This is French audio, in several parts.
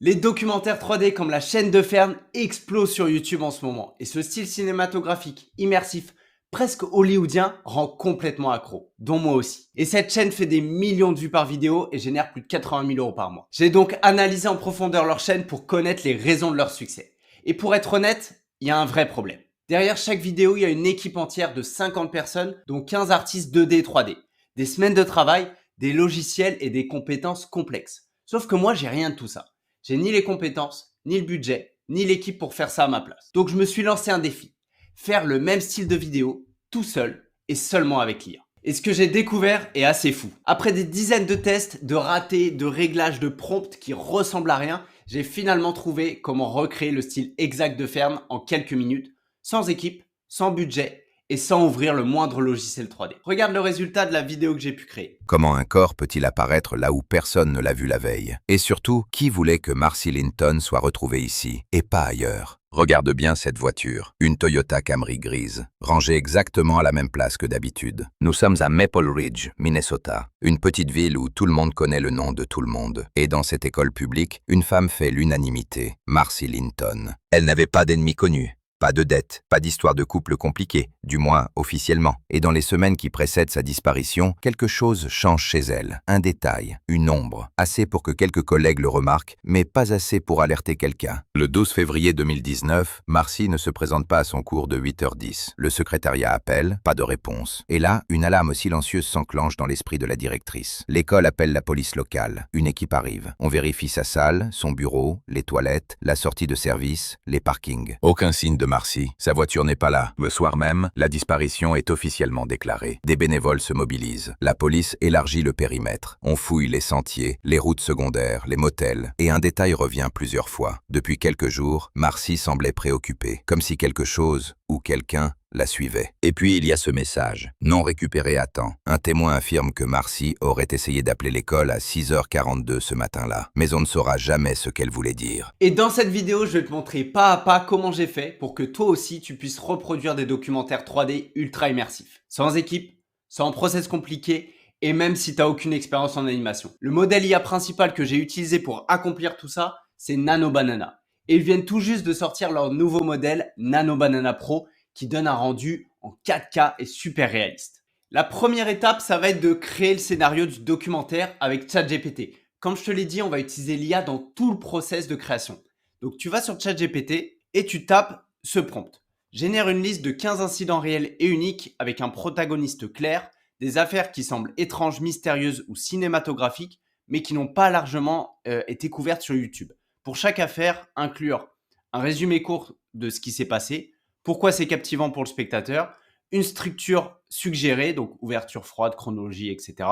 Les documentaires 3D comme la chaîne de Fern explosent sur YouTube en ce moment et ce style cinématographique, immersif, presque hollywoodien rend complètement accro, dont moi aussi. Et cette chaîne fait des millions de vues par vidéo et génère plus de 80 000 € par mois. J'ai donc analysé en profondeur leur chaîne pour connaître les raisons de leur succès. Et pour être honnête, il y a un vrai problème. Derrière chaque vidéo, il y a une équipe entière de 50 personnes, dont 15 artistes 2D et 3D. Des semaines de travail, des logiciels et des compétences complexes. Sauf que moi, j'ai rien de tout ça. J'ai ni les compétences, ni le budget, ni l'équipe pour faire ça à ma place. Donc je me suis lancé un défi. Faire le même style de vidéo, tout seul et seulement avec l'IA. Et ce que j'ai découvert est assez fou. Après des dizaines de tests, de ratés, de réglages, de prompts qui ressemblent à rien, j'ai finalement trouvé comment recréer le style exact de Fern en quelques minutes, sans équipe, sans budget et sans ouvrir le moindre logiciel 3D. Regarde le résultat de la vidéo que j'ai pu créer. Comment un corps peut-il apparaître là où personne ne l'a vu la veille? Et surtout, qui voulait que Marcy Linton soit retrouvée ici, et pas ailleurs? Regarde bien cette voiture, une Toyota Camry grise, rangée exactement à la même place que d'habitude. Nous sommes à Maple Ridge, Minnesota, une petite ville où tout le monde connaît le nom de tout le monde. Et dans cette école publique, une femme fait l'unanimité, Marcy Linton. Elle n'avait pas d'ennemis connus. Pas de dette, pas d'histoire de couple compliquée, du moins officiellement. Et dans les semaines qui précèdent sa disparition, quelque chose change chez elle. Un détail, une ombre, assez pour que quelques collègues le remarquent, mais pas assez pour alerter quelqu'un. Le 12 février 2019, Marcy ne se présente pas à son cours de 8h10. Le secrétariat appelle, pas de réponse. Et là, une alarme silencieuse s'enclenche dans l'esprit de la directrice. L'école appelle la police locale. Une équipe arrive. On vérifie sa salle, son bureau, les toilettes, la sortie de service, les parkings. Aucun signe de Marcy. Sa voiture n'est pas là. Le soir même, la disparition est officiellement déclarée. Des bénévoles se mobilisent. La police élargit le périmètre. On fouille les sentiers, les routes secondaires, les motels. Et un détail revient plusieurs fois. Depuis quelques jours, Marcy semblait préoccupée, comme si quelque chose ou quelqu'un la suivait. Et puis il y a ce message, non récupéré à temps. Un témoin affirme que Marcy aurait essayé d'appeler l'école à 6h42 ce matin-là, mais on ne saura jamais ce qu'elle voulait dire. Et dans cette vidéo, je vais te montrer pas à pas comment j'ai fait pour que toi aussi tu puisses reproduire des documentaires 3D ultra immersifs. Sans équipe, sans process compliqué et même si tu n'as aucune expérience en animation. Le modèle IA principal que j'ai utilisé pour accomplir tout ça, c'est Nano Banana. Et ils viennent tout juste de sortir leur nouveau modèle Nano Banana Pro qui donne un rendu en 4K et super réaliste. La première étape, ça va être de créer le scénario du documentaire avec ChatGPT. Comme je te l'ai dit, on va utiliser l'IA dans tout le process de création. Donc tu vas sur ChatGPT et tu tapes ce prompt. Génère une liste de 15 incidents réels et uniques avec un protagoniste clair, des affaires qui semblent étranges, mystérieuses ou cinématographiques, mais qui n'ont pas largement été couvertes sur YouTube. Pour chaque affaire, inclure un résumé court de ce qui s'est passé, pourquoi c'est captivant pour le spectateur, une structure suggérée, donc ouverture froide, chronologie, etc.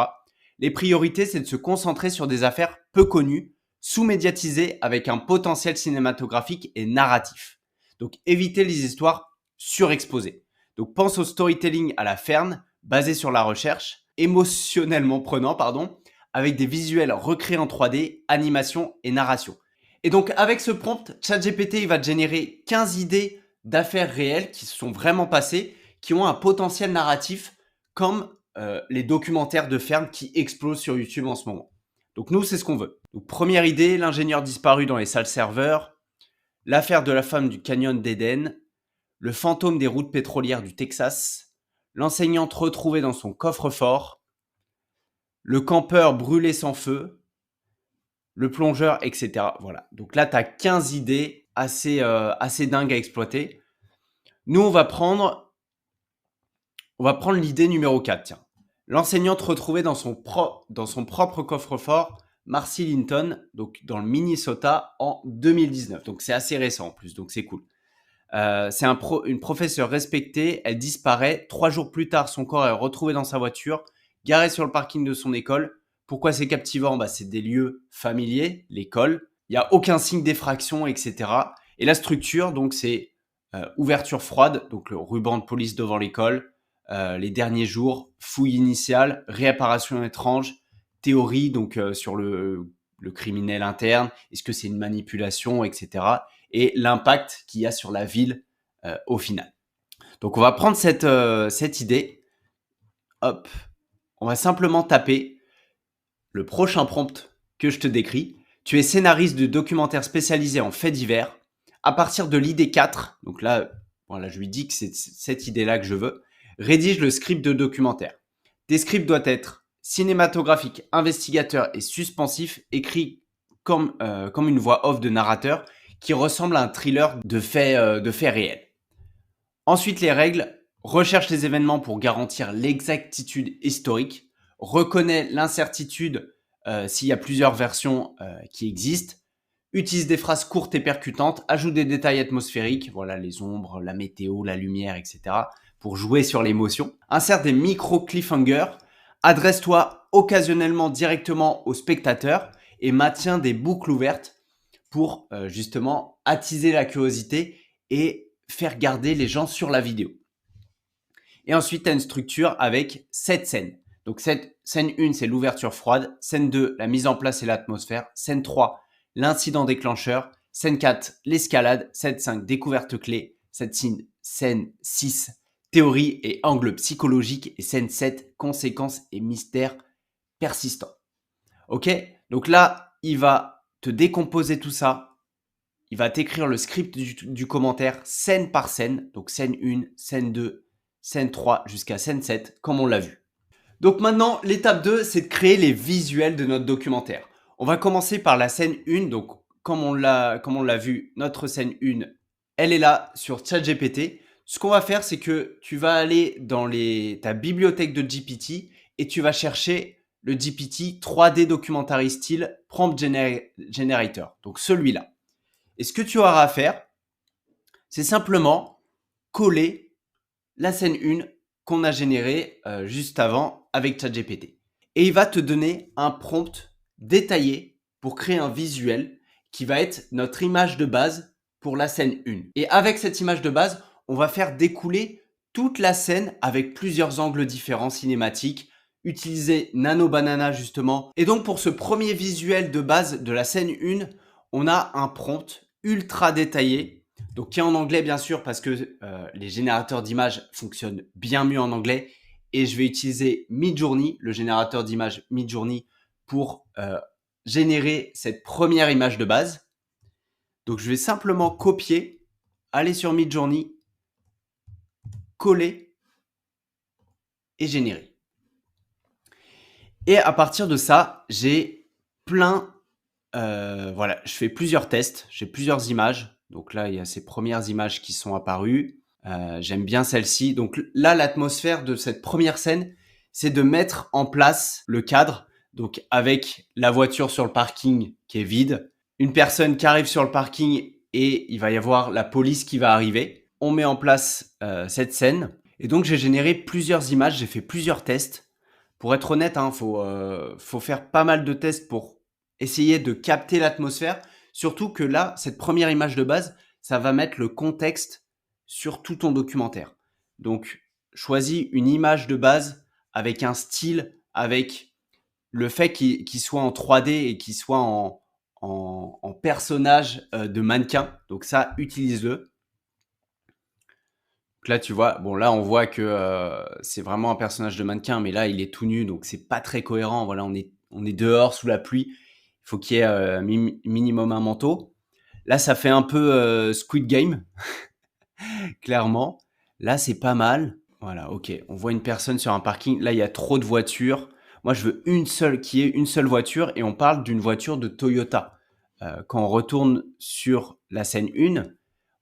Les priorités, c'est de se concentrer sur des affaires peu connues, sous-médiatisées avec un potentiel cinématographique et narratif. Donc éviter les histoires surexposées. Donc pense au storytelling à la Fern, basé sur la recherche, émotionnellement prenant, avec des visuels recréés en 3D, animation et narration. Et donc avec ce prompt, ChatGPT il va te générer 15 idées d'affaires réelles qui se sont vraiment passées, qui ont un potentiel narratif comme les documentaires de Fern qui explosent sur YouTube en ce moment. Donc nous, c'est ce qu'on veut. Donc première idée, l'ingénieur disparu dans les salles serveurs, l'affaire de la femme du canyon d'Éden, le fantôme des routes pétrolières du Texas, l'enseignante retrouvée dans son coffre-fort, le campeur brûlé sans feu, le plongeur, etc. Voilà. Donc là, tu as 15 idées assez dingues à exploiter. Nous, on va prendre l'idée numéro 4. Tiens. L'enseignante retrouvée dans son propre coffre-fort, Marcy Linton, donc dans le Minnesota en 2019. Donc c'est assez récent en plus, donc c'est cool. C'est une professeure respectée, elle disparaît. 3 jours plus tard, son corps est retrouvé dans sa voiture, garé sur le parking de son école. Pourquoi c'est captivant? C'est des lieux familiers, l'école. Il n'y a aucun signe d'effraction, etc. Et la structure, donc c'est ouverture froide, donc le ruban de police devant l'école, les derniers jours, fouille initiale, réapparition étrange, théorie donc sur le criminel interne, est-ce que c'est une manipulation, etc. Et l'impact qu'il y a sur la ville au final. Donc on va prendre cette idée, on va simplement taper le prochain prompt que je te décris. Tu es scénariste de documentaires spécialisés en faits divers. À partir de l'idée 4, donc là, voilà, je lui dis que c'est cette idée-là que je veux, rédige le script de documentaire. Tes scripts doivent être cinématographiques, investigateurs et suspensifs, écrits comme une voix off de narrateur qui ressemble à un thriller de faits réels. Ensuite, les règles: recherche les événements pour garantir l'exactitude historique, reconnais l'incertitude s'il y a plusieurs versions qui existent, utilise des phrases courtes et percutantes, ajoute des détails atmosphériques, voilà les ombres, la météo, la lumière, etc. pour jouer sur l'émotion, insère des micro-cliffhangers, adresse-toi occasionnellement directement au spectateur et maintiens des boucles ouvertes pour justement attiser la curiosité et faire garder les gens sur la vidéo. Et ensuite, tu as une structure avec 7 scènes. Donc, scène 1, c'est l'ouverture froide. Scène 2, la mise en place et l'atmosphère. Scène 3, l'incident déclencheur. Scène 4, l'escalade. Scène 5, découverte clé. Scène 6, théorie et angle psychologique. Et scène 7, conséquences et mystères persistants. Ok? Donc là, il va te décomposer tout ça. Il va t'écrire le script du commentaire scène par scène. Donc scène 1, scène 2, scène 3 jusqu'à scène 7, comme on l'a vu. Donc maintenant, l'étape 2, c'est de créer les visuels de notre documentaire. On va commencer par la scène 1. Donc comme on l'a vu, notre scène 1, elle est là sur ChatGPT. Ce qu'on va faire, c'est que tu vas aller dans ta bibliothèque de GPT et tu vas chercher le GPT 3D Documentary Style Prompt Generator. Donc celui-là. Et ce que tu auras à faire, c'est simplement coller la scène 1 qu'on a générée juste avant avec ChatGPT. Et il va te donner un prompt détaillé pour créer un visuel qui va être notre image de base pour la scène 1. Et avec cette image de base, on va faire découler toute la scène avec plusieurs angles différents cinématiques, utiliser Nano Banana justement. Et donc pour ce premier visuel de base de la scène 1, on a un prompt ultra détaillé, donc qui est en anglais bien sûr parce que les générateurs d'images fonctionnent bien mieux en anglais, et je vais utiliser Midjourney, le générateur d'images Midjourney, pour générer cette première image de base. Donc je vais simplement copier, aller sur Midjourney, coller et générer. Et à partir de ça, j'ai voilà, je fais plusieurs tests, j'ai plusieurs images. Donc là, il y a ces premières images qui sont apparues. J'aime bien celle-ci. Donc là, l'atmosphère de cette première scène, c'est de mettre en place le cadre. Donc avec la voiture sur le parking qui est vide, une personne qui arrive sur le parking et il va y avoir la police qui va arriver. On met en place cette scène. Et donc j'ai généré plusieurs images, j'ai fait plusieurs tests. Pour être honnête, faut faire pas mal de tests pour essayer de capter l'atmosphère. Surtout que là, cette première image de base, ça va mettre le contexte sur tout ton documentaire. Donc, choisis une image de base avec un style, avec le fait qu'il soit en 3D et qu'il soit en personnage de mannequin. Donc ça, utilise-le. Donc là, tu vois, bon là, on voit que c'est vraiment un personnage de mannequin, mais là, il est tout nu, donc c'est pas très cohérent. Voilà, on est dehors sous la pluie. Il faut qu'il y ait minimum un manteau. Là, ça fait un peu Squid Game, clairement. Là, c'est pas mal. Voilà, ok. On voit une personne sur un parking. Là, il y a trop de voitures. Moi, je veux qu'il y ait une seule voiture, et on parle d'une voiture de Toyota. Quand on retourne sur la scène 1,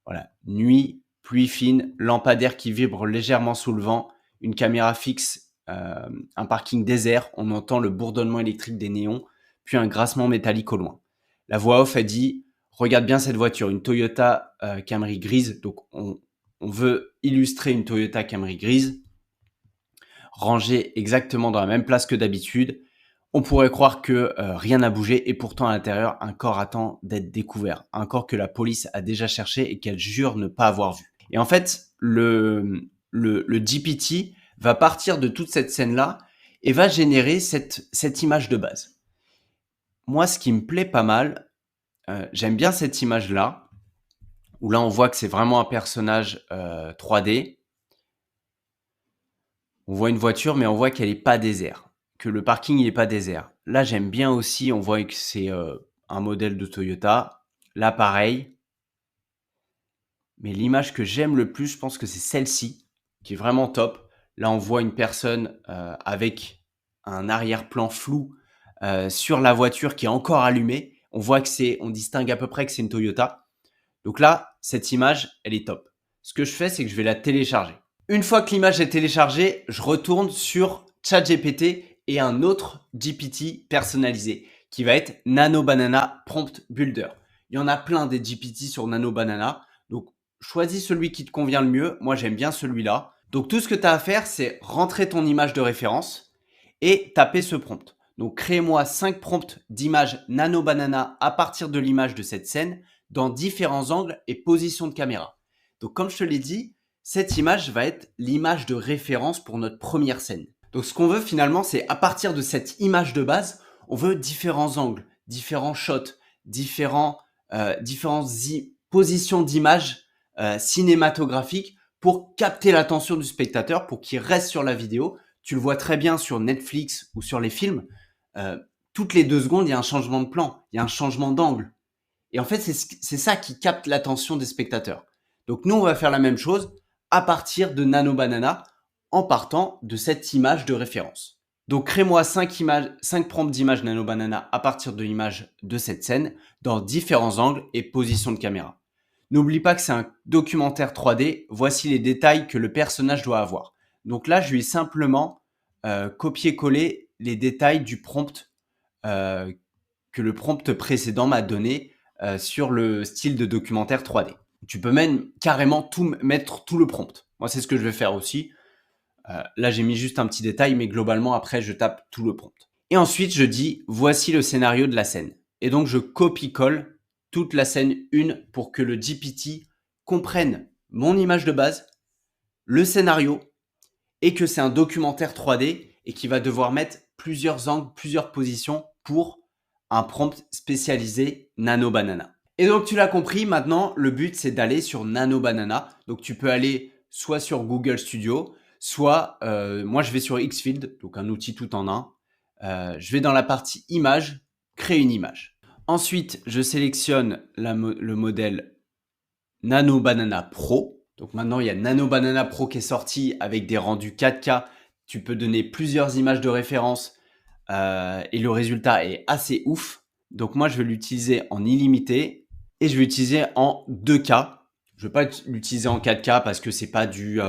voilà, nuit, pluie fine, lampadaire qui vibre légèrement sous le vent, une caméra fixe, un parking désert, on entend le bourdonnement électrique des néons, puis un grincement métallique au loin. La voix off a dit « Regarde bien cette voiture, une Toyota Camry grise ». Donc on veut illustrer une Toyota Camry grise, rangée exactement dans la même place que d'habitude. On pourrait croire que rien n'a bougé, et pourtant à l'intérieur, un corps attend d'être découvert. Un corps que la police a déjà cherché et qu'elle jure ne pas avoir vu. Et en fait, le GPT va partir de toute cette scène-là et va générer cette image de base. Moi, ce qui me plaît pas mal, j'aime bien cette image-là, où là, on voit que c'est vraiment un personnage 3D. On voit une voiture, mais on voit qu'elle n'est pas désert, que le parking n'est pas désert. Là, j'aime bien aussi, on voit que c'est un modèle de Toyota. Là, pareil. Mais l'image que j'aime le plus, je pense que c'est celle-ci, qui est vraiment top. Là, on voit une personne avec un arrière-plan flou sur la voiture qui est encore allumée. On voit que on distingue à peu près que c'est une Toyota. Donc là, cette image, elle est top. Ce que je fais, c'est que je vais la télécharger. Une fois que l'image est téléchargée, je retourne sur ChatGPT et un autre GPT personnalisé qui va être Nano Banana Prompt Builder. Il y en a plein des GPT sur Nano Banana. Donc, choisis celui qui te convient le mieux. Moi, j'aime bien celui-là. Donc, tout ce que tu as à faire, c'est rentrer ton image de référence et taper ce prompt. Donc, crée-moi 5 prompts d'images Nano Banana à partir de l'image de cette scène dans différents angles et positions de caméra. Donc, comme je te l'ai dit, cette image va être l'image de référence pour notre première scène. Donc, ce qu'on veut finalement, c'est à partir de cette image de base, on veut différents angles, différents shots, différentes positions d'image cinématographiques pour capter l'attention du spectateur, pour qu'il reste sur la vidéo. Tu le vois très bien sur Netflix ou sur les films. Toutes les 2 secondes, il y a un changement de plan, il y a un changement d'angle. Et en fait, c'est ça qui capte l'attention des spectateurs. Donc, nous, on va faire la même chose à partir de Nano Banana en partant de cette image de référence. Donc, crée-moi 5 prompts d'images Nano Banana à partir de l'image de cette scène dans différents angles et positions de caméra. N'oublie pas que c'est un documentaire 3D. Voici les détails que le personnage doit avoir. Donc là, je lui ai simplement copié-collé les détails du prompt que le prompt précédent m'a donné sur le style de documentaire 3D. Tu peux même carrément mettre tout le prompt. Moi, c'est ce que je vais faire aussi. Là, j'ai mis juste un petit détail, mais globalement, après, je tape tout le prompt. Et ensuite, je dis, voici le scénario de la scène. Et donc, je copie-colle toute la scène 1 pour que le GPT comprenne mon image de base, le scénario, et que c'est un documentaire 3D et qu'il va devoir mettre plusieurs angles, plusieurs positions pour un prompt spécialisé Nano Banana. Et donc, tu l'as compris, maintenant, le but, c'est d'aller sur Nano Banana. Donc, tu peux aller soit sur Google Studio, soit, moi, je vais sur Xfield, donc un outil tout en un. Je vais dans la partie image, créer une image. Ensuite, je sélectionne le modèle Nano Banana Pro. Donc maintenant, il y a Nano Banana Pro qui est sorti avec des rendus 4K. Tu peux donner plusieurs images de référence et le résultat est assez ouf. Donc moi, je vais l'utiliser en illimité et je vais l'utiliser en 2K. Je ne vais pas l'utiliser en 4K parce que c'est pas du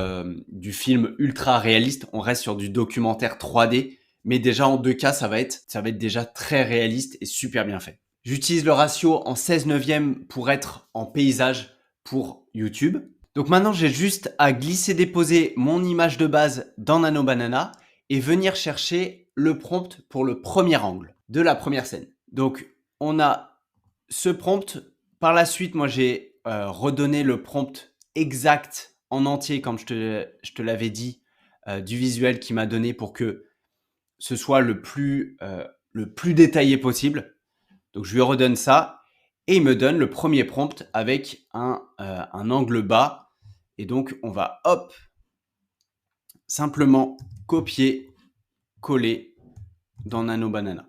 film ultra réaliste. On reste sur du documentaire 3D. Mais déjà en 2K, ça va être déjà très réaliste et super bien fait. J'utilise le ratio en 16/9 pour être en paysage pour YouTube. Donc maintenant, j'ai juste à glisser-déposer mon image de base dans Nano Banana et venir chercher le prompt pour le premier angle de la première scène. Donc, on a ce prompt. Par la suite, moi, j'ai redonné le prompt exact en entier, comme je te l'avais dit, du visuel qu'il m'a donné pour que ce soit le plus détaillé possible. Donc, je lui redonne ça et il me donne le premier prompt avec un angle bas. Et donc, on va, hop, simplement copier, coller dans Nano Banana.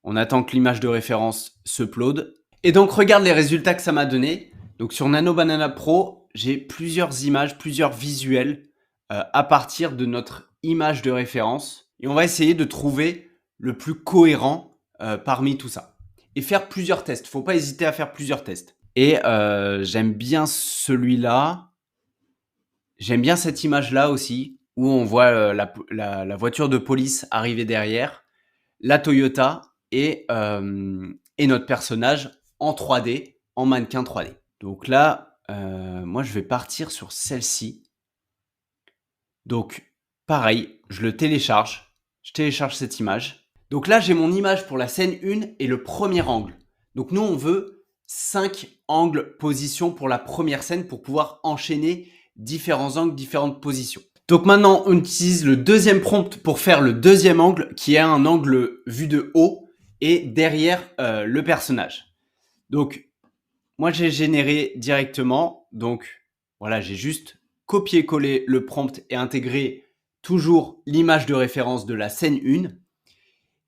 On attend que l'image de référence s'upload. Et donc, regarde les résultats que ça m'a donné. Donc, sur Nano Banana Pro, j'ai plusieurs images, plusieurs visuels à partir de notre image de référence. Et on va essayer de trouver le plus cohérent parmi tout ça. Et faire plusieurs tests. Faut pas hésiter à faire plusieurs tests. Et j'aime bien celui-là. J'aime bien cette image-là aussi, où on voit la voiture de police arriver derrière, la Toyota et notre personnage en 3D, en mannequin 3D. Donc là, moi, je vais partir sur celle-ci. Donc, pareil, je le télécharge. Je télécharge cette image. Donc là, j'ai mon image pour la scène 1 et le premier angle. Donc nous, on veut 5 angles positions pour la première scène pour pouvoir enchaîner différents angles, différentes positions. Donc maintenant, on utilise le deuxième prompt pour faire le deuxième angle qui est un angle vu de haut et derrière le personnage. Donc, moi, j'ai généré directement. Donc, voilà, j'ai juste copié-collé le prompt et intégré toujours l'image de référence de la scène 1.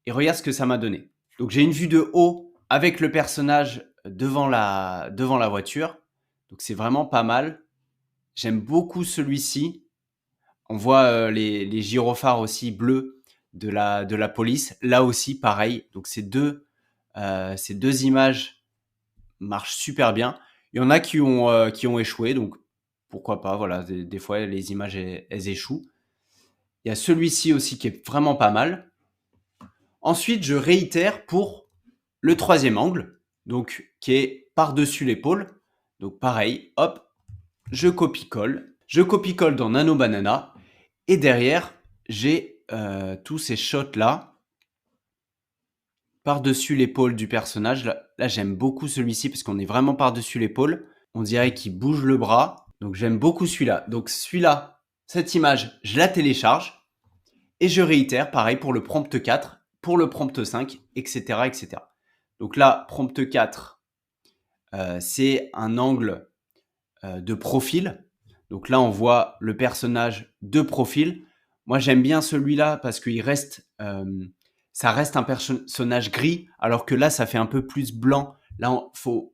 Et regarde ce que ça m'a donné. Donc, j'ai une vue de haut avec le personnage devant la voiture. Donc c'est vraiment pas mal. J'aime beaucoup celui-ci. On voit, les gyrophares aussi bleus de la police. Là aussi pareil, donc ces 2 images marchent super bien. Il y en a qui ont échoué, donc pourquoi pas, voilà, des fois les images elles échouent. Il y a celui-ci aussi qui est vraiment pas mal. Ensuite, je réitère pour le 3e angle, donc qui est par-dessus l'épaule. Donc pareil, hop, je copie-colle. Je copie-colle dans Nano Banana et derrière, j'ai, tous ces shots-là par-dessus l'épaule du personnage. Là j'aime beaucoup celui-ci parce qu'on est vraiment par-dessus l'épaule. On dirait qu'il bouge le bras, donc j'aime beaucoup celui-là. Donc celui-là, cette image, je la télécharge et je réitère, pareil pour le prompt 4, pour le prompt 5, etc., etc. Donc là, prompt 4, c'est un angle de profil. Donc là, on voit le personnage de profil. Moi, j'aime bien celui-là parce qu'il reste, ça reste un personnage gris, alors que là, ça fait un peu plus blanc. Là, faut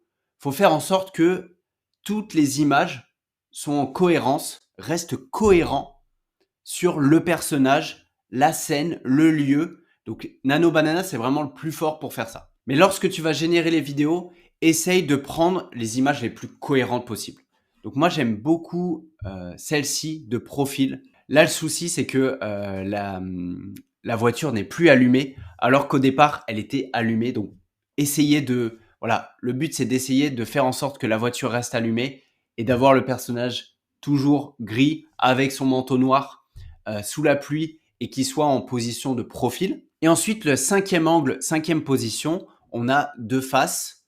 faire en sorte que toutes les images sont en cohérence, restent cohérents sur le personnage, la scène, le lieu. Donc Nano Banana, c'est vraiment le plus fort pour faire ça. Mais lorsque tu vas générer les vidéos, essaye de prendre les images les plus cohérentes possibles. Donc moi, j'aime beaucoup celle-ci de profil. Là, le souci, c'est que la voiture n'est plus allumée, alors qu'au départ, elle était allumée. Donc essayez de... Voilà, le but, c'est d'essayer de faire en sorte que la voiture reste allumée et d'avoir le personnage toujours gris avec son manteau noir sous la pluie et qui soit en position de profil. Et ensuite, le 5e angle, 5e position, on a deux faces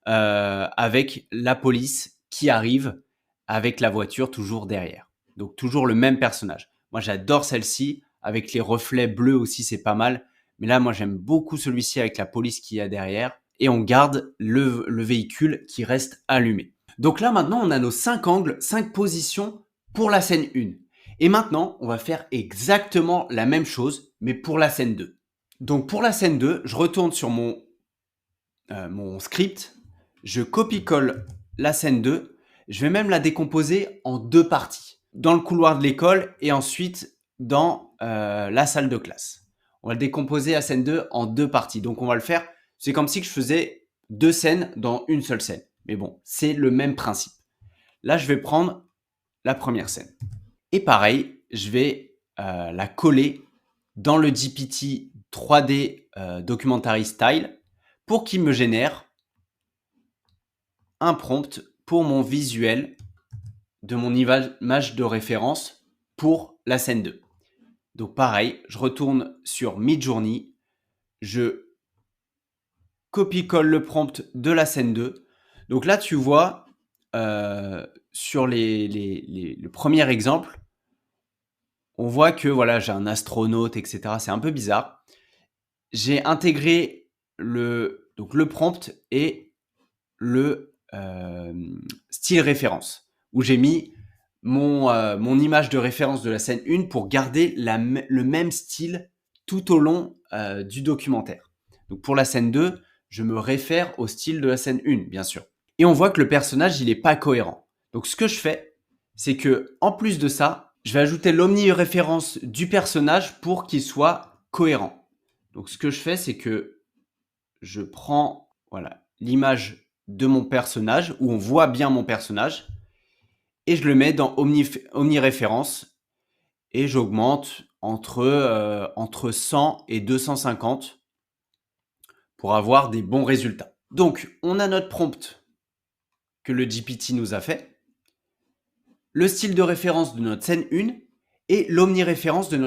avec la police qui arrive avec la voiture toujours derrière. Donc toujours le même personnage. Moi, j'adore celle-ci. Avec les reflets bleus aussi, c'est pas mal. Mais là, moi, j'aime beaucoup celui-ci avec la police qui est derrière. Et on garde le véhicule qui reste allumé. Donc là, maintenant, on a nos 5 angles, 5 positions pour la scène 1. Et maintenant, on va faire exactement la même chose, mais pour la scène 2. Donc pour la scène 2, je retourne sur mon script. Je copie-colle la scène 2. Je vais même la décomposer en 2 parties. Dans le couloir de l'école et ensuite dans la salle de classe. On va le décomposer la scène 2 en 2 parties. Donc on va le faire, c'est comme si je faisais 2 scènes dans une seule scène. Mais bon, c'est le même principe. Là, je vais prendre la première scène. Et pareil, je vais la coller dans le GPT 3D Documentary Style pour qu'il me génère un prompt pour mon visuel de mon image de référence pour la scène 2. Donc pareil, je retourne sur Midjourney, je copie-colle le prompt de la scène 2. Donc là, tu vois, sur le premier exemple, on voit que voilà, j'ai un astronaute, etc. C'est un peu bizarre. J'ai intégré donc le prompt et le style référence, où j'ai mis mon image de référence de la scène 1 pour garder le même style tout au long du documentaire. Donc pour la scène 2, je me réfère au style de la scène 1, bien sûr. Et on voit que le personnage, il n'est pas cohérent. Donc ce que je fais, c'est que en plus de ça, je vais ajouter l'omniréférence du personnage pour qu'il soit cohérent. Donc ce que je fais, c'est que je prends voilà, l'image de mon personnage, où on voit bien mon personnage, et je le mets dans omniréférence, et j'augmente entre 100 et 250 pour avoir des bons résultats. Donc, on a notre prompt que le GPT nous a fait, le style de référence de notre scène 1 et l'omniréférence de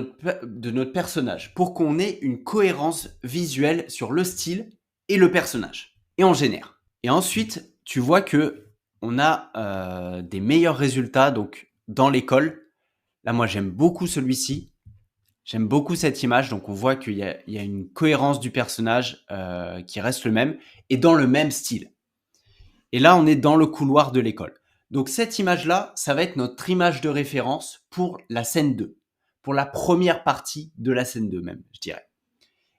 notre personnage pour qu'on ait une cohérence visuelle sur le style et le personnage. Et on génère. Et ensuite, tu vois que on a des meilleurs résultats donc dans l'école. Là, moi, j'aime beaucoup celui-ci. J'aime beaucoup cette image. Donc, on voit qu'il y a une cohérence du personnage qui reste le même et dans le même style. Et là, on est dans le couloir de l'école. Donc, cette image-là, ça va être notre image de référence pour la scène 2. Pour la première partie de la scène 2 même, je dirais.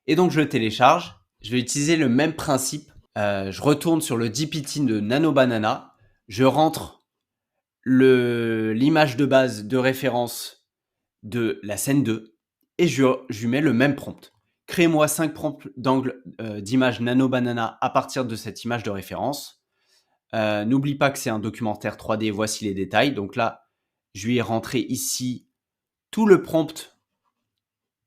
Et donc, je le télécharge. Je vais utiliser le même principe je retourne sur le DPT de Nano Banana, je rentre l'image de base de référence de la scène 2 et je lui mets le même prompt. Crée-moi 5 prompts d'angle d'image Nano Banana à partir de cette image de référence. N'oublie pas que c'est un documentaire 3D, voici les détails. Donc là, je lui ai rentré ici tout le prompt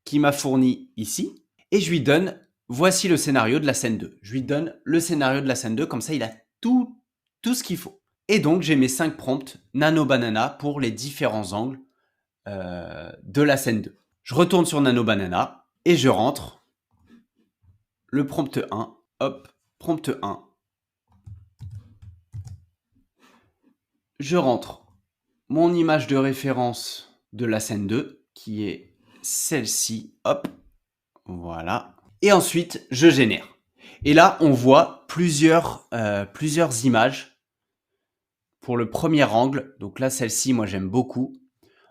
qu'il m'a fourni ici et je lui donne, voici le scénario de la scène 2. Je lui donne le scénario de la scène 2, comme ça il a tout ce qu'il faut. Et donc j'ai mes 5 prompts Nano Banana pour les différents angles de la scène 2. Je retourne sur Nano Banana et je rentre le prompt 1, hop, prompt 1. Je rentre mon image de référence de la scène 2, qui est celle-ci, hop, voilà. Et ensuite, je génère. Et là, on voit plusieurs images pour le premier angle. Donc là, celle-ci, moi, j'aime beaucoup.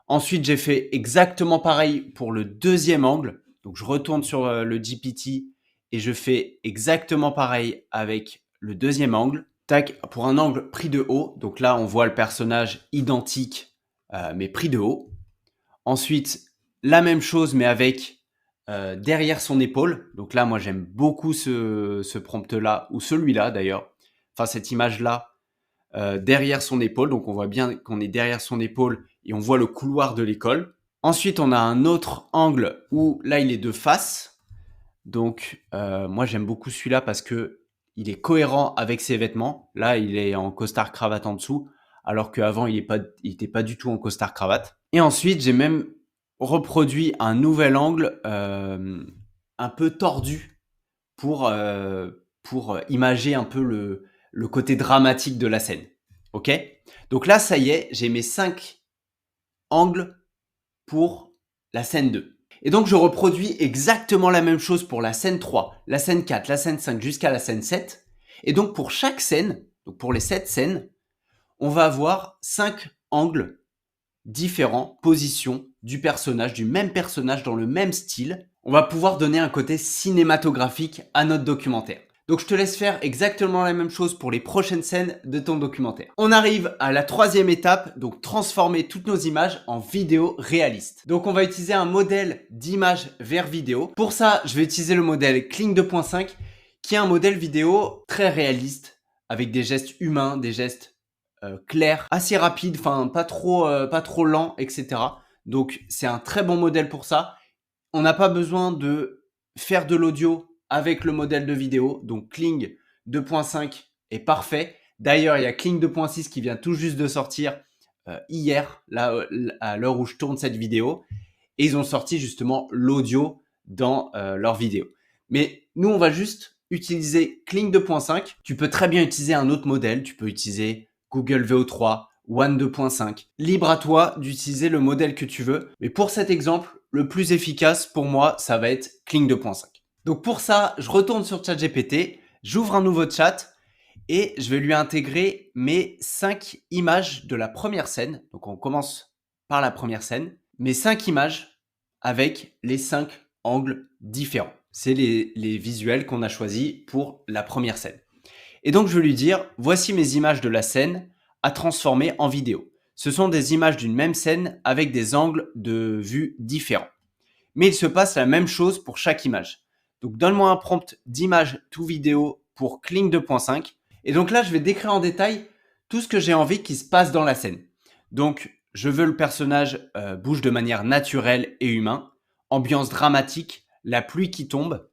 Ensuite, j'ai fait exactement pareil pour le deuxième angle. Donc, je retourne sur le GPT et je fais exactement pareil avec le deuxième angle. Tac, pour un angle pris de haut. Donc là, on voit le personnage identique, mais pris de haut. Ensuite, la même chose, mais avec derrière son épaule. Donc là, moi, j'aime beaucoup ce prompt-là, ou celui-là d'ailleurs. Enfin, cette image-là, derrière son épaule. Donc, on voit bien qu'on est derrière son épaule et on voit le couloir de l'école. Ensuite, on a un autre angle où là, il est de face. Donc, moi, j'aime beaucoup celui-là parce que il est cohérent avec ses vêtements. Là, il est en costard cravate en dessous, alors qu'avant, il était pas du tout en costard cravate. Et ensuite, j'ai même reproduit un nouvel angle un peu tordu pour imager un peu le côté dramatique de la scène. Ok? Donc là, ça y est, j'ai mes 5 angles pour la scène 2. Et donc, je reproduis exactement la même chose pour la scène 3, la scène 4, la scène 5 jusqu'à la scène 7. Et donc, pour chaque scène, donc pour les 7 scènes, on va avoir 5 angles différents, positions du personnage, du même personnage dans le même style. On va pouvoir donner un côté cinématographique à notre documentaire. Donc je te laisse faire exactement la même chose pour les prochaines scènes de ton documentaire. On arrive à la troisième étape, donc transformer toutes nos images en vidéo réaliste. Donc on va utiliser un modèle d'image vers vidéo. Pour ça, je vais utiliser le modèle Kling 2.5 qui est un modèle vidéo très réaliste avec des gestes humains, des gestes clairs, assez rapides, enfin pas trop lent, etc. Donc c'est un très bon modèle pour ça. On n'a pas besoin de faire de l'audio avec le modèle de vidéo. Donc Kling 2.5 est parfait. D'ailleurs, il y a Kling 2.6 qui vient tout juste de sortir hier, là, à l'heure où je tourne cette vidéo. Et ils ont sorti justement l'audio dans leur vidéo. Mais nous, on va juste utiliser Kling 2.5. Tu peux très bien utiliser un autre modèle. Tu peux utiliser Google VO3, One 2.5. Libre à toi d'utiliser le modèle que tu veux. Mais pour cet exemple, le plus efficace pour moi, ça va être Kling 2.5. Donc pour ça, je retourne sur ChatGPT, j'ouvre un nouveau chat et je vais lui intégrer mes 5 images de la première scène. Donc on commence par la première scène. Mes 5 images avec les 5 angles différents. C'est les visuels qu'on a choisis pour la première scène. Et donc je vais lui dire, voici mes images de la scène à transformer en vidéo. Ce sont des images d'une même scène avec des angles de vue différents. Mais il se passe la même chose pour chaque image. Donc donne-moi un prompt d'image to vidéo pour Kling 2.5. Et donc là, je vais décrire en détail tout ce que j'ai envie qu'il se passe dans la scène. Donc je veux le personnage bouge de manière naturelle et humaine. Ambiance dramatique, la pluie qui tombe.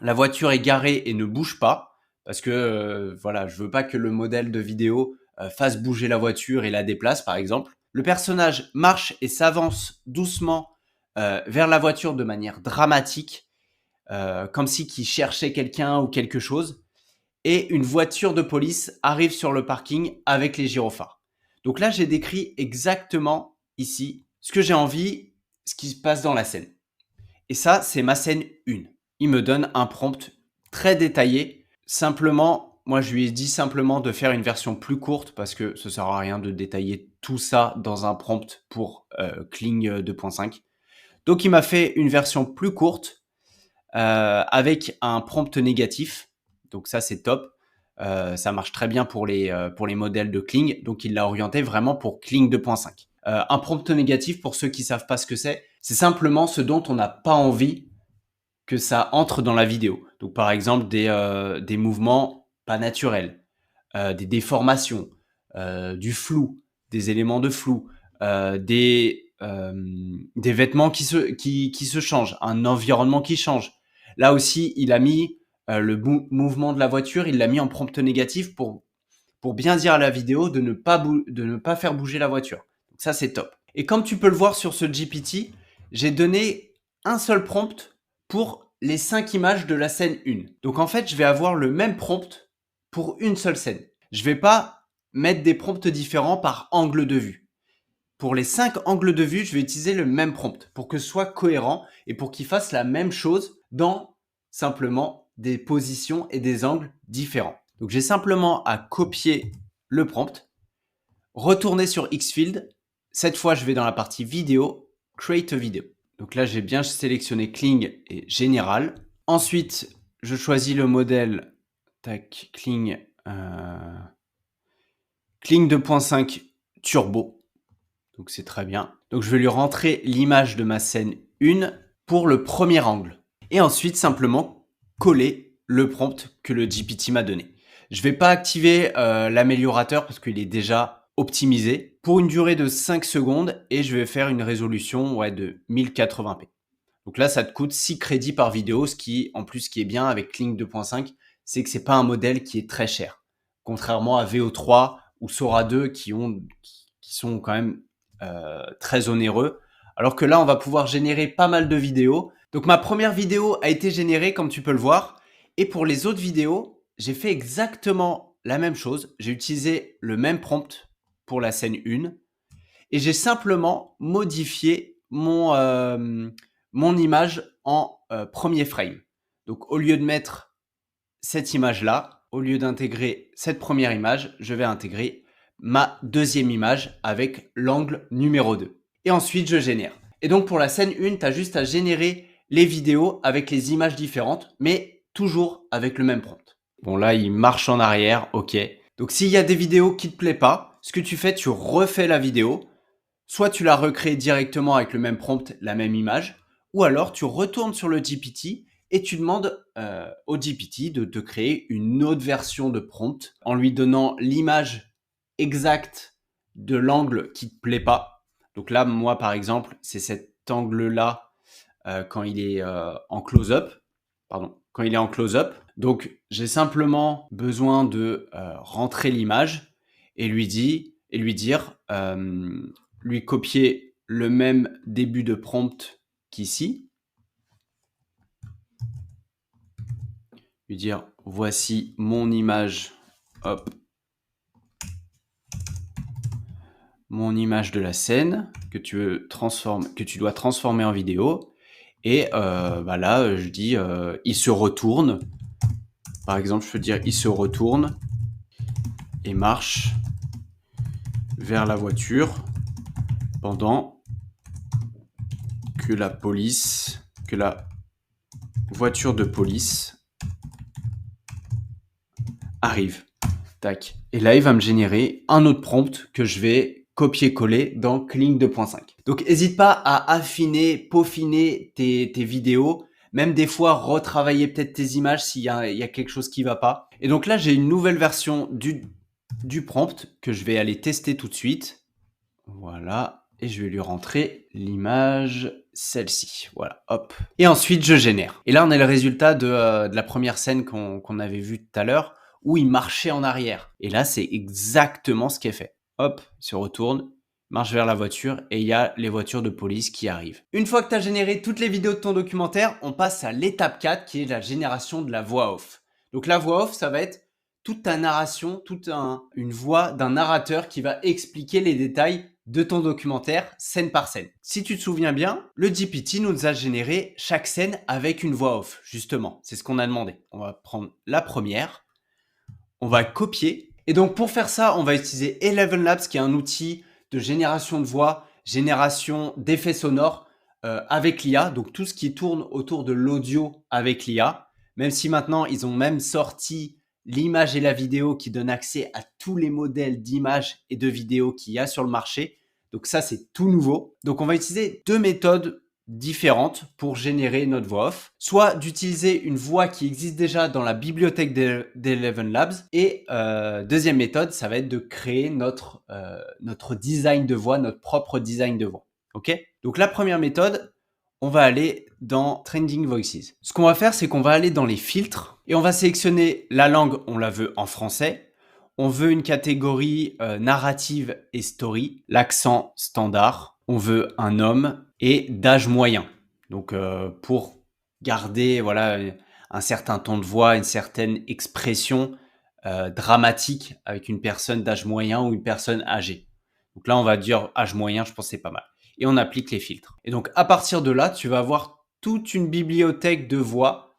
La voiture est garée et ne bouge pas. Parce que voilà, je veux pas que le modèle de vidéo fasse bouger la voiture et la déplace, par exemple. Le personnage marche et s'avance doucement vers la voiture de manière dramatique, comme si qu'il cherchait quelqu'un ou quelque chose. Et une voiture de police arrive sur le parking avec les gyrophares. Donc là, j'ai décrit exactement ici ce que j'ai envie, ce qui se passe dans la scène. Et ça, c'est ma scène 1. Il me donne un prompt très détaillé. Simplement, moi, je lui ai dit simplement de faire une version plus courte parce que ça sert à rien de détailler tout ça dans un prompt pour Kling 2.5. Donc, il m'a fait une version plus courte avec un prompt négatif. Donc ça, c'est top. Ça marche très bien pour les modèles de Kling. Donc, il l'a orienté vraiment pour Kling 2.5. Un prompt négatif, pour ceux qui savent pas ce que c'est simplement ce dont on n'a pas envie que ça entre dans la vidéo. Donc, par exemple, des mouvements pas naturels, des déformations, du flou, des éléments de flou, des vêtements qui se changent, un environnement qui change. Là aussi, il a mis le mouvement de la voiture, il l'a mis en prompt négatif pour bien dire à la vidéo de ne pas faire bouger la voiture. Donc ça, c'est top. Et comme tu peux le voir sur ce GPT, j'ai donné un seul prompt pour les 5 images de la scène 1. Donc en fait, je vais avoir le même prompt pour une seule scène. Je vais pas mettre des prompts différents par angle de vue. Pour les 5 angles de vue, je vais utiliser le même prompt pour que ce soit cohérent et pour qu'il fasse la même chose dans simplement des positions et des angles différents. Donc j'ai simplement à copier le prompt, retourner sur Xfield. Cette fois, je vais dans la partie vidéo, Create a Video. Donc là, j'ai bien sélectionné Kling et Général. Ensuite, je choisis le modèle Kling 2.5 Turbo. Donc c'est très bien. Donc je vais lui rentrer l'image de ma scène 1 pour le premier angle. Et ensuite, simplement coller le prompt que le GPT m'a donné. Je ne vais pas activer l'améliorateur parce qu'il est déjà optimisé pour une durée de 5 secondes et je vais faire une résolution de 1080p. Donc là, ça te coûte 6 crédits par vidéo, ce qui est bien avec Kling 2.5, c'est que c'est pas un modèle qui est très cher. Contrairement à VO3 ou Sora 2 qui sont quand même très onéreux. Alors que là, on va pouvoir générer pas mal de vidéos. Donc ma première vidéo a été générée, comme tu peux le voir. Et pour les autres vidéos, j'ai fait exactement la même chose. J'ai utilisé le même prompt pour la scène 1. Et j'ai simplement modifié mon image en premier frame. Donc au lieu de mettre cette image-là, au lieu d'intégrer cette première image, je vais intégrer ma deuxième image avec l'angle numéro 2. Et ensuite, je génère. Et donc, pour la scène 1, tu as juste à générer les vidéos avec les images différentes, mais toujours avec le même prompt. Bon, là, il marche en arrière, ok. Donc, s'il y a des vidéos qui ne te plaisent pas, ce que tu fais, tu refais la vidéo. Soit tu la recrées directement avec le même prompt, la même image, ou alors tu retournes sur le GPT et tu demandes au GPT de te créer une autre version de prompt en lui donnant l'image exacte de l'angle qui te plaît pas. Donc là, moi, par exemple, c'est cet angle-là quand il est en close-up. Pardon, quand il est en close-up. Donc, j'ai simplement besoin de rentrer l'image et lui dire, lui copier le même début de prompt qu'ici. Lui dire, voici mon image, hop, mon image de la scène que tu dois transformer en vidéo. Et là, je dis, il se retourne. Par exemple, je peux dire, il se retourne et marche vers la voiture pendant que la voiture de police arrive. Tac. Et là, il va me générer un autre prompt que je vais copier-coller dans Kling 2.5. Donc, n'hésite pas à affiner, peaufiner tes vidéos, même des fois retravailler peut-être tes images s'il y a quelque chose qui va pas. Et donc là, j'ai une nouvelle version du prompt que je vais aller tester tout de suite. Voilà. Et je vais lui rentrer l'image, celle-ci. Voilà, hop. Et ensuite, je génère. Et là, on a le résultat de la première scène qu'on avait vue tout à l'heure, où il marchait en arrière. Et là, c'est exactement ce qui est fait. Hop, il se retourne, marche vers la voiture et il y a les voitures de police qui arrivent. Une fois que tu as généré toutes les vidéos de ton documentaire, on passe à l'étape 4 qui est la génération de la voix off. Donc la voix off, ça va être toute ta narration, une voix d'un narrateur qui va expliquer les détails de ton documentaire scène par scène. Si tu te souviens bien, le GPT nous a généré chaque scène avec une voix off, justement. C'est ce qu'on a demandé. On va prendre la première, on va copier. Et donc pour faire ça, on va utiliser Eleven Labs qui est un outil de génération de voix, génération d'effets sonores avec l'IA. Donc tout ce qui tourne autour de l'audio avec l'IA. Même si maintenant, ils ont même sorti l'image et la vidéo qui donnent accès à tous les modèles d'images et de vidéos qu'il y a sur le marché. Donc ça, c'est tout nouveau. Donc on va utiliser deux méthodes différentes pour générer notre voix off. Soit d'utiliser une voix qui existe déjà dans la bibliothèque d'Eleven Labs. Et deuxième méthode, ça va être de créer notre design de voix, notre propre design de voix. Ok? Donc la première méthode, on va aller dans Trending Voices. Ce qu'on va faire, c'est qu'on va aller dans les filtres et on va sélectionner la langue, on la veut en français. On veut une catégorie narrative et story, l'accent standard. On veut un homme et d'âge moyen. Donc pour garder voilà un certain ton de voix, une certaine expression dramatique avec une personne d'âge moyen ou une personne âgée. Donc là, on va dire âge moyen, je pense que c'est pas mal. Et on applique les filtres. Et donc, à partir de là, tu vas avoir toute une bibliothèque de voix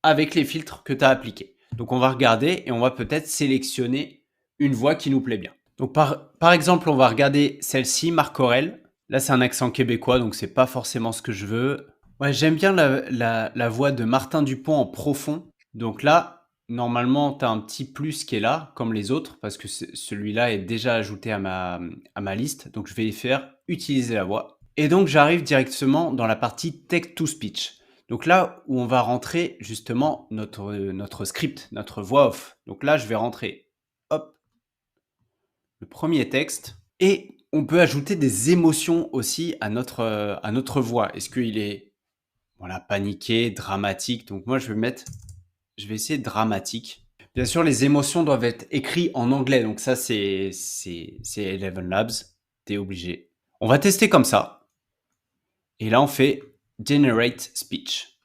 avec les filtres que tu as appliqués. Donc, on va regarder et on va peut-être sélectionner une voix qui nous plaît bien. Donc, par exemple, on va regarder celle-ci, Marc Aurèle. Là, c'est un accent québécois, donc c'est pas forcément ce que je veux. Ouais, j'aime bien la voix de Martin Dupont en profond. Donc là, normalement, tu as un petit plus qui est là, comme les autres, parce que celui-là est déjà ajouté à ma liste. Donc, je vais faire utiliser la voix. Et donc, j'arrive directement dans la partie text-to-speech. Donc là où on va rentrer justement notre script, notre voix off. Donc là, je vais rentrer, hop, le premier texte. Et on peut ajouter des émotions aussi à notre voix. Est-ce qu'il est voilà, paniqué, dramatique? Donc moi, je vais essayer dramatique. Bien sûr, les émotions doivent être écrites en anglais. Donc ça, c'est Eleven Labs. T'es obligé. On va tester comme ça. Et là, on fait Generate Speech.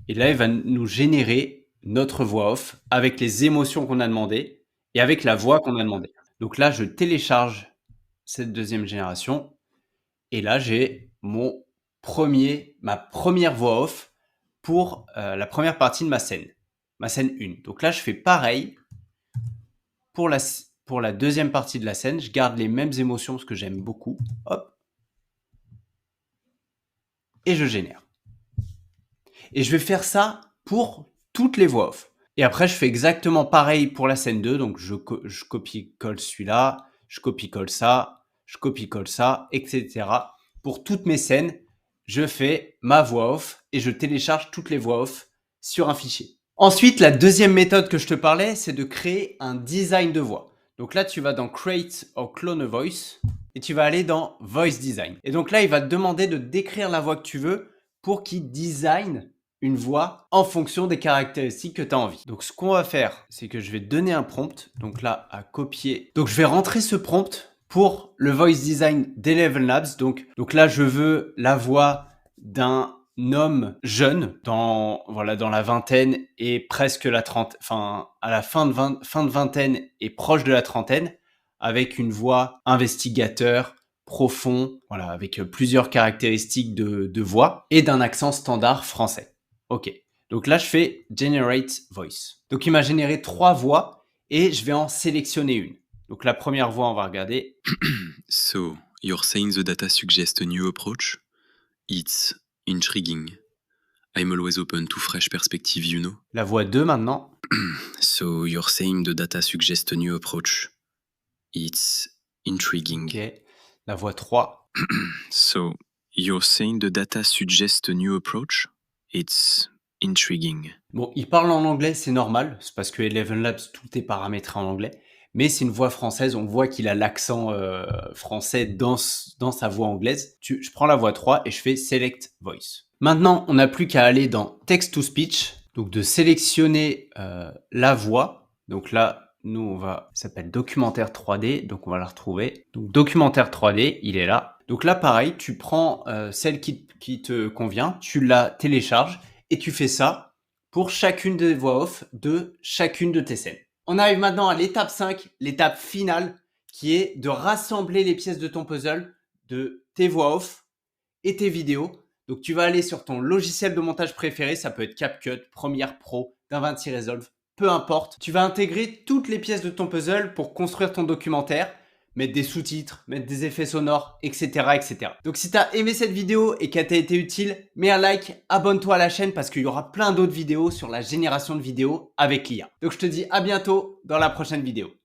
Et là, il va nous générer notre voix off avec les émotions qu'on a demandées et avec la voix qu'on a demandé. Donc là, je télécharge cette deuxième génération. Et là, j'ai ma première voix off pour la première partie de ma scène 1. Donc là, je fais pareil pour la deuxième partie de la scène. Je garde les mêmes émotions parce que j'aime beaucoup. Hop. Et je génère. Et je vais faire ça pour toutes les voix off. Et après, je fais exactement pareil pour la scène 2. Donc, je copie-colle celui-là, je copie-colle ça, je copie-colle ça, etc. Pour toutes mes scènes, je fais ma voix off et je télécharge toutes les voix off sur un fichier. Ensuite, la deuxième méthode que je te parlais, c'est de créer un design de voix. Donc là, tu vas dans Create or Clone a Voice et tu vas aller dans Voice Design. Et donc là, il va te demander de décrire la voix que tu veux pour qu'il design une voix en fonction des caractéristiques que tu as envie. Donc ce qu'on va faire, c'est que je vais te donner un prompt. Donc là, à copier. Donc je vais rentrer ce prompt pour le voice design d'Eleven Labs. Donc là, je veux la voix d'un homme jeune dans la vingtaine et presque la trentaine, enfin à la fin de vingtaine et proche de la trentaine, avec une voix investigateur, profond, voilà, avec plusieurs caractéristiques de voix et d'un accent standard français. Ok. Donc là, je fais Generate Voice. Donc il m'a généré 3 voix et je vais en sélectionner une. Donc la première voix, on va regarder. So, you're saying the data suggests a new approach? It's intriguing. I'm always open to fresh perspective, you know. La voix 2 maintenant. So, you're saying the data suggests a new approach? It's intriguing. Ok. La voix 3. So, you're saying the data suggests a new approach? It's intriguing. Bon, il parle en anglais, c'est normal. C'est parce que Eleven Labs, tout est paramétré en anglais. Mais c'est une voix française. On voit qu'il a l'accent français dans sa voix anglaise. Je prends la voix 3 et je fais Select Voice. Maintenant, on n'a plus qu'à aller dans Text to Speech. Donc, de sélectionner la voix. Donc là, nous, ça s'appelle Documentaire 3D. Donc, on va la retrouver. Donc, Documentaire 3D, il est là. Donc là, pareil, tu prends celle qui te convient. Tu la télécharges et tu fais ça pour chacune des voix off de chacune de tes scènes. On arrive maintenant à l'étape 5, l'étape finale, qui est de rassembler les pièces de ton puzzle de tes voix off et tes vidéos. Donc, tu vas aller sur ton logiciel de montage préféré. Ça peut être CapCut, Premiere Pro, DaVinci Resolve, peu importe. Tu vas intégrer toutes les pièces de ton puzzle pour construire ton documentaire. mettre des sous-titres, mettre des effets sonores, etc., etc. Donc si tu as aimé cette vidéo et qu'elle t'a été utile, mets un like, abonne-toi à la chaîne parce qu'il y aura plein d'autres vidéos sur la génération de vidéos avec l'IA. Donc je te dis à bientôt dans la prochaine vidéo.